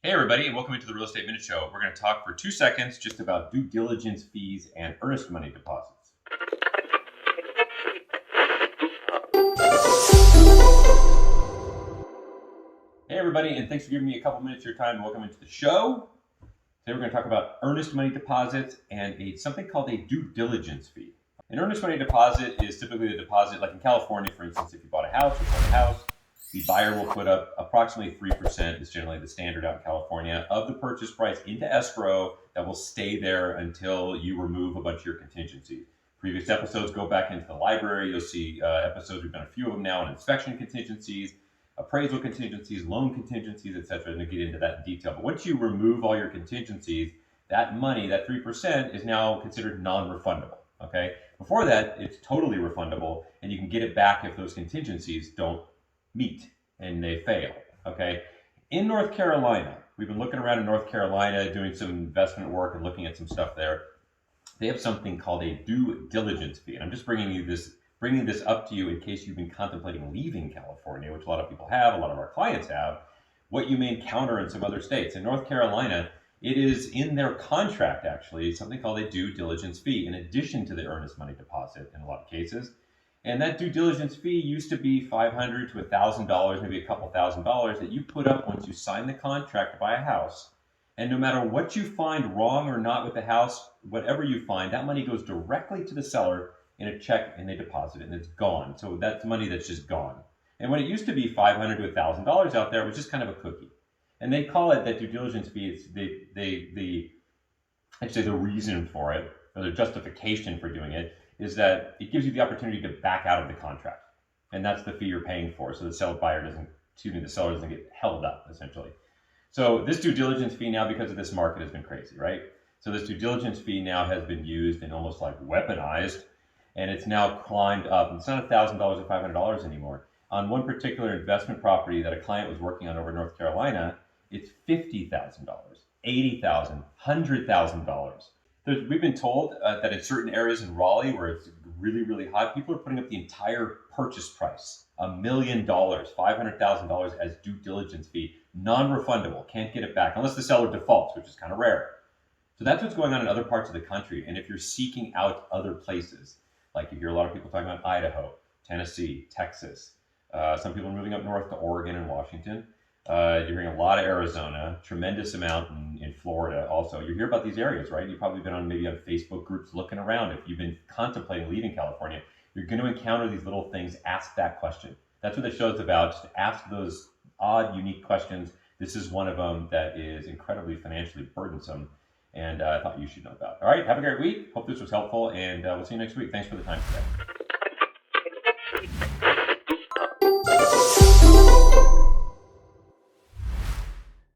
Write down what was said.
Hey everybody, and welcome into the Real Estate Minute Show. We're going to talk for 2 seconds just about due diligence fees and earnest money deposits. Hey everybody, and thanks for giving me a couple minutes of your time. Welcome into the show. Today we're going to talk about earnest money deposits and something called a due diligence fee. An earnest money deposit is typically the deposit, like in California, for instance, if you bought a house, the buyer will put up approximately 3%, is generally the standard out in California, of the purchase price into escrow that will stay there until you remove a bunch of your contingencies. Previous episodes, go back into the library. You'll see episodes, we've done a few of them now, on inspection contingencies, appraisal contingencies, loan contingencies, etc. And we'll get into that in detail. But once you remove all your contingencies, that money, that 3%, is now considered non-refundable. Okay? Before that, it's totally refundable, and you can get it back if those contingencies don't meet and they fail. Okay, in North Carolina, we've been looking around in North Carolina doing some investment work and looking at some stuff there. They have something called a due diligence fee, and I'm just bringing this up to you in case you've been contemplating leaving California, which a lot of people have, a lot of our clients have. What you may encounter in some other states. In North Carolina, it is in their contract, actually, something called a due diligence fee in addition to the earnest money deposit in a lot of cases. And that due diligence fee used to be $500 to $1,000, maybe a couple $1,000 that you put up once you sign the contract to buy a house. And no matter what you find wrong or not with the house, whatever you find, that money goes directly to the seller in a check, and they deposit it, and it's gone. So that's money that's just gone. And when it used to be $500 to $1,000 out there, it was just kind of a cookie. And they call it that due diligence fee. It's I'd say the reason for it, or the justification for doing it, is that it gives you the opportunity to back out of the contract. And that's the fee you're paying for. So the seller doesn't get held up, essentially. So this due diligence fee now, because of this market, has been crazy, right? So this due diligence fee now has been used and almost like weaponized, and it's now climbed up. It's not $1,000 or $500 anymore. On one particular investment property that a client was working on over in North Carolina, it's $50,000, $80,000, $100,000. We've been told that in certain areas in Raleigh where it's really, really hot, people are putting up the entire purchase price, $1 million, $500,000 as due diligence fee, non-refundable, can't get it back unless the seller defaults, which is kind of rare. So that's what's going on in other parts of the country. And if you're seeking out other places, like you hear a lot of people talking about Idaho, Tennessee, Texas, some people are moving up north to Oregon and Washington. You're hearing a lot of Arizona, tremendous amount in Florida also. You hear about these areas, right? You've probably been maybe on Facebook groups looking around. If you've been contemplating leaving California, you're going to encounter these little things. Ask that question. That's what the show's about, just to ask those odd, unique questions. This is one of them that is incredibly financially burdensome, and I thought you should know about. All right, have a great week. Hope this was helpful, and we'll see you next week. Thanks for the time today.